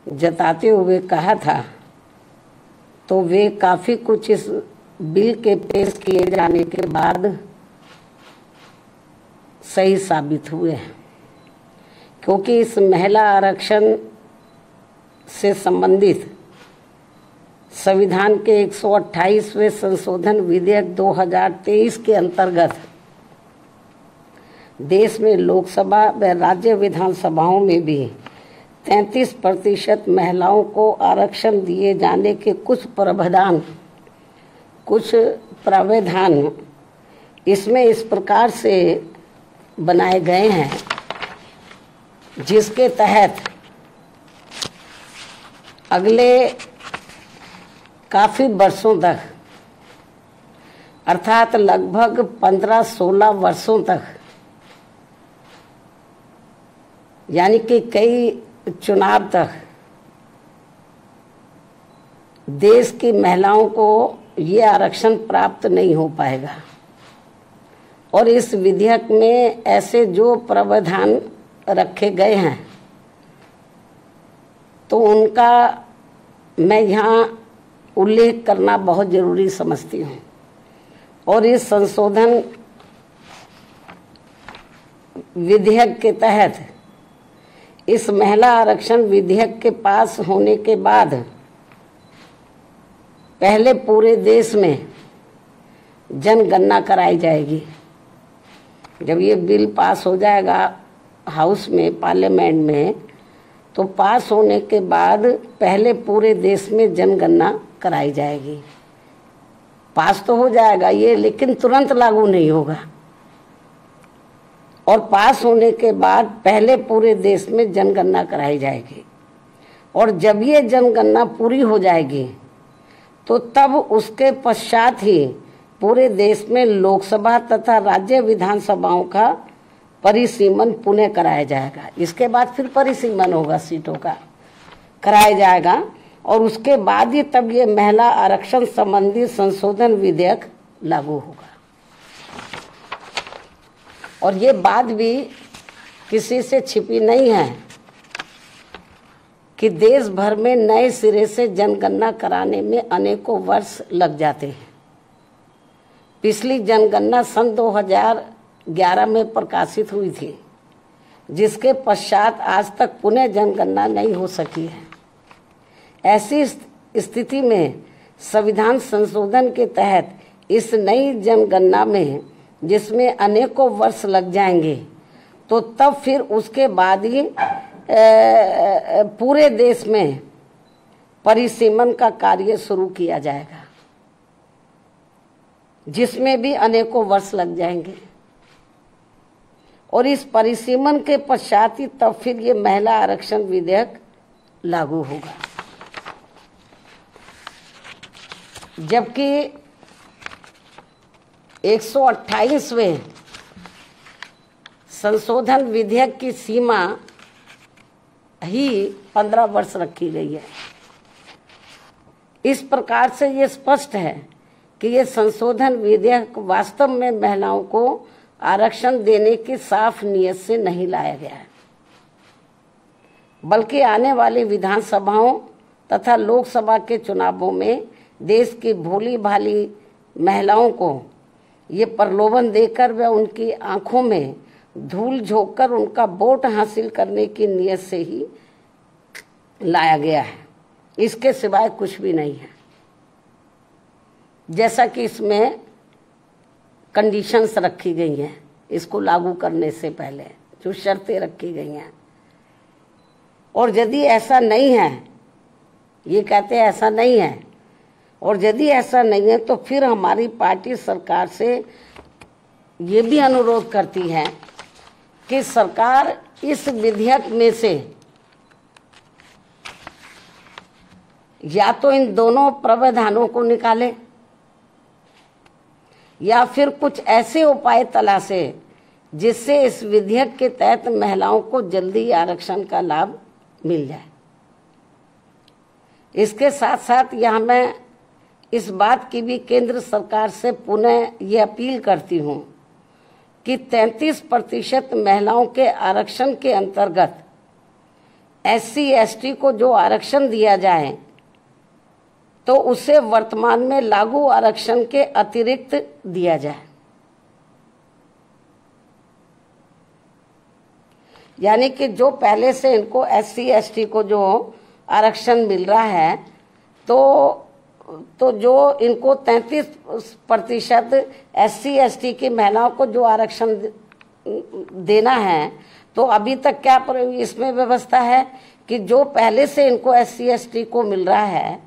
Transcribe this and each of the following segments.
जताते हुए कहा था, तो वे काफी कुछ इस बिल के पेश किए जाने के बाद सही साबित हुए हैं, क्योंकि इस महिला आरक्षण से संबंधित संविधान के 128वें संशोधन विधेयक 2023 के अंतर्गत देश में लोकसभा व राज्य विधानसभाओं में भी 33% महिलाओं को आरक्षण दिए जाने के कुछ प्रावधान इसमें इस प्रकार से बनाए गए हैं, जिसके तहत अगले काफी वर्षों तक, अर्थात लगभग 15-16 वर्षों तक, यानी कि कई चुनाव तक देश की महिलाओं को ये आरक्षण प्राप्त नहीं हो पाएगा। और इस विधेयक में ऐसे जो प्रावधान रखे गए हैं, तो उनका मैं यहाँ उल्लेख करना बहुत जरूरी समझती हूँ। और इस संशोधन विधेयक के तहत इस महिला आरक्षण विधेयक के पास होने के बाद पहले पूरे देश में जनगणना कराई जाएगी। जब ये बिल पास हो जाएगा हाउस में, पार्लियामेंट में, तो पास होने के बाद पहले पूरे देश में जनगणना कराई जाएगी। पास तो हो जाएगा ये, लेकिन तुरंत लागू नहीं होगा। और पास होने के बाद पहले पूरे देश में जनगणना कराई जाएगी। और जब ये जनगणना पूरी हो जाएगी, तो तब उसके पश्चात ही पूरे देश में लोकसभा तथा राज्य विधानसभाओं का परिसीमन पुनः कराया जाएगा। इसके बाद फिर परिसीमन होगा, सीटों का कराया जाएगा। और उसके बाद ही तब ये महिला आरक्षण संबंधी संशोधन विधेयक लागू होगा। और ये बात भी किसी से छिपी नहीं है कि देश भर में नए सिरे से जनगणना कराने में अनेकों वर्ष लग जाते हैं। पिछली जनगणना सन 2011 में प्रकाशित हुई थी, जिसके पश्चात आज तक पुनः जनगणना नहीं हो सकी है। ऐसी स्थिति में संविधान संशोधन के तहत इस नई जनगणना में, जिसमें अनेकों वर्ष लग जाएंगे, तो तब फिर उसके बाद ही पूरे देश में परिसीमन का कार्य शुरू किया जाएगा, जिसमें भी अनेकों वर्ष लग जाएंगे। और इस परिसीमन के पश्चात ही तब फिर ये महिला आरक्षण विधेयक लागू होगा। जबकि 128वें संशोधन विधेयक की सीमा ही 15 वर्ष रखी गई है। इस प्रकार से ये स्पष्ट है कि ये संशोधन विधेयक वास्तव में महिलाओं को आरक्षण देने की साफ नीयत से नहीं लाया गया है, बल्कि आने वाली विधानसभाओं तथा लोकसभा के चुनावों में देश की भोली भाली महिलाओं को ये प्रलोभन देकर व उनकी आंखों में धूल झोंककर उनका वोट हासिल करने की नीयत से ही लाया गया है। इसके सिवाय कुछ भी नहीं है। जैसा कि इसमें कंडीशंस रखी गई हैं इसको लागू करने से पहले, जो शर्तें रखी गई हैं। और यदि ऐसा नहीं है, ये कहते हैं ऐसा नहीं है, और यदि ऐसा नहीं है तो फिर हमारी पार्टी सरकार से ये भी अनुरोध करती है कि सरकार इस विधेयक में से या तो इन दोनों प्रावधानों को निकाले या फिर कुछ ऐसे उपाय तलाशे जिससे इस विधेयक के तहत महिलाओं को जल्दी आरक्षण का लाभ मिल जाए। इसके साथ साथ यहाँ मैं इस बात की भी केंद्र सरकार से पुनः ये अपील करती हूँ कि 33% महिलाओं के आरक्षण के अंतर्गत SC ST को जो आरक्षण दिया जाए तो उसे वर्तमान में लागू आरक्षण के अतिरिक्त दिया जाए। यानी कि जो पहले से इनको SC ST को जो आरक्षण मिल रहा है तो जो इनको 33% SC ST की महिलाओं को जो आरक्षण देना है, तो अभी तक क्या इसमें व्यवस्था है कि जो पहले से इनको SC ST को मिल रहा है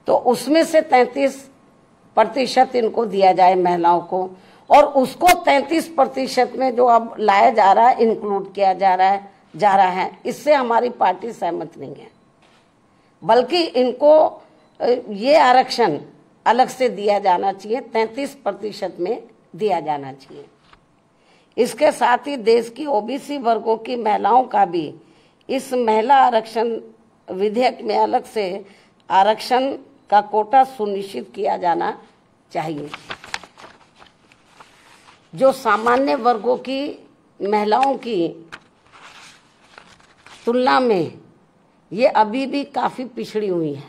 तो उसमें से 33% इनको दिया जाए महिलाओं को, और उसको 33% में जो अब लाया जा रहा है, इंक्लूड किया जा रहा है। इससे हमारी पार्टी सहमत नहीं है, बल्कि इनको ये आरक्षण अलग से दिया जाना चाहिए, 33% में दिया जाना चाहिए। इसके साथ ही देश की OBC वर्गों की महिलाओं का भी इस महिला आरक्षण विधेयक में अलग से आरक्षण का कोटा सुनिश्चित किया जाना चाहिए। जो सामान्य वर्गों की महिलाओं की तुलना में ये अभी भी काफी पिछड़ी हुई है,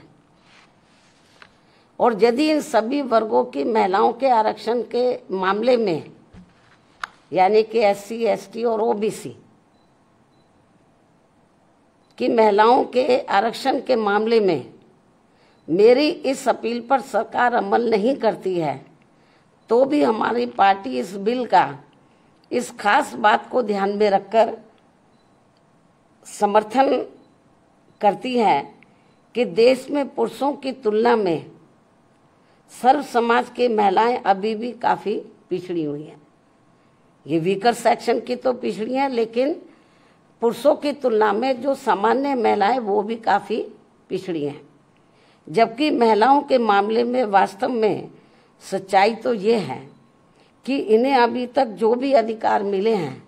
और यदि इन सभी वर्गों की महिलाओं के आरक्षण के मामले में, यानी कि SC ST और OBC की महिलाओं के आरक्षण के मामले में मेरी इस अपील पर सरकार अमल नहीं करती है, तो भी हमारी पार्टी इस बिल का इस खास बात को ध्यान में रखकर समर्थन करती है कि देश में पुरुषों की तुलना में सर्व समाज की महिलाएं अभी भी काफी पिछड़ी हुई हैं। ये वीकर सेक्शन की तो पिछड़ी हैं, लेकिन पुरुषों की तुलना में जो सामान्य महिलाएं वो भी काफी पिछड़ी हैं। जबकि महिलाओं के मामले में वास्तव में सच्चाई तो ये है कि इन्हें अभी तक जो भी अधिकार मिले हैं,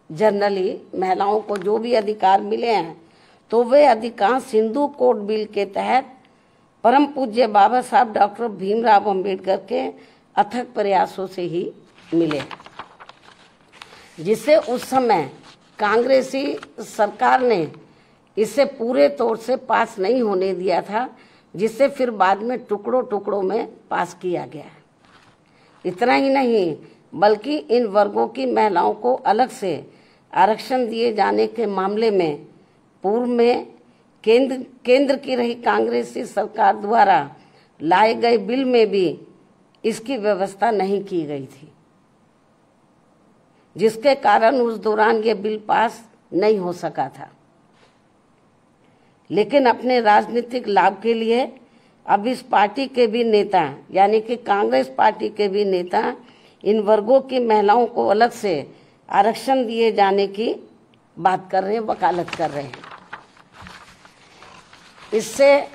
जनरली महिलाओं को जो भी अधिकार मिले हैं, तो वे अधिकांश हिंदू कोड बिल के तहत परम पूज्य बाबा साहब डॉक्टर भीमराव अंबेडकर के अथक प्रयासों से ही मिले, जिसे उस समय कांग्रेसी सरकार ने इसे पूरे तौर से पास नहीं होने दिया था, जिसे फिर बाद में टुकड़ों टुकड़ों में पास किया गया। इतना ही नहीं, बल्कि इन वर्गों की महिलाओं को अलग से आरक्षण दिए जाने के मामले में पूर्व में केंद्र की रही कांग्रेसी सरकार द्वारा लाए गए बिल में भी इसकी व्यवस्था नहीं की गई थी, जिसके कारण उस दौरान ये बिल पास नहीं हो सका था। लेकिन अपने राजनीतिक लाभ के लिए अब इस पार्टी के भी नेता, यानी कि कांग्रेस पार्टी के भी नेता, इन वर्गों की महिलाओं को अलग से आरक्षण दिए जाने की बात कर रहे हैं, वकालत कर रहे हैं। इससे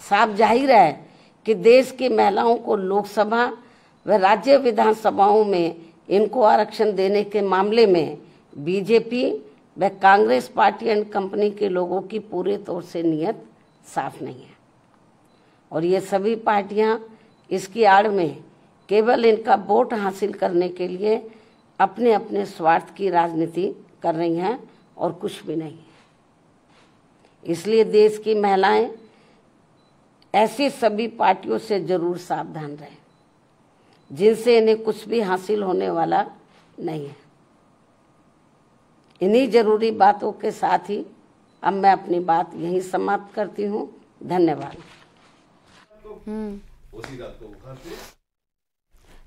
साफ जाहिर है कि देश की महिलाओं को लोकसभा व राज्य विधानसभाओं में इनको आरक्षण देने के मामले में बीजेपी व कांग्रेस पार्टी एंड कंपनी के लोगों की पूरे तौर से नीयत साफ नहीं है, और ये सभी पार्टियां इसकी आड़ में केवल इनका वोट हासिल करने के लिए अपने अपने स्वार्थ की राजनीति कर रही हैं और कुछ भी नहीं। इसलिए देश की महिलाएं ऐसी सभी पार्टियों से जरूर सावधान रहें जिनसे इन्हें कुछ भी हासिल होने वाला नहीं है। इन्हीं जरूरी बातों के साथ ही अब मैं अपनी बात यहीं समाप्त करती हूँ। धन्यवाद।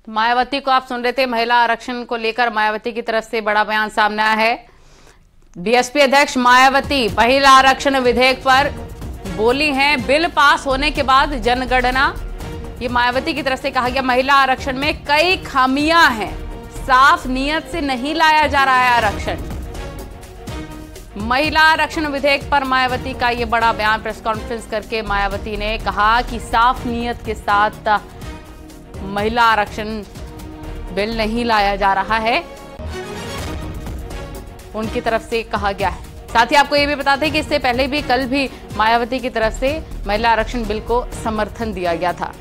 मायावती को आप सुन रहे थे। महिला आरक्षण को लेकर मायावती की तरफ से बड़ा बयान सामने आया है। बीएसपी अध्यक्ष मायावती महिला आरक्षण विधेयक पर बोली हैं, बिल पास होने के बाद जनगणना, ये मायावती की तरफ से कहा गया। महिला आरक्षण में कई खामियां हैं, साफ नीयत से नहीं लाया जा रहा है आरक्षण। महिला आरक्षण विधेयक पर मायावती का ये बड़ा बयान। प्रेस कॉन्फ्रेंस करके मायावती ने कहा कि साफ नीयत के साथ महिला आरक्षण बिल नहीं लाया जा रहा है, उनकी तरफ से कहा गया है। साथ ही आपको ये भी बताते हैं कि इससे पहले भी कल भी मायावती की तरफ से महिला आरक्षण बिल को समर्थन दिया गया था।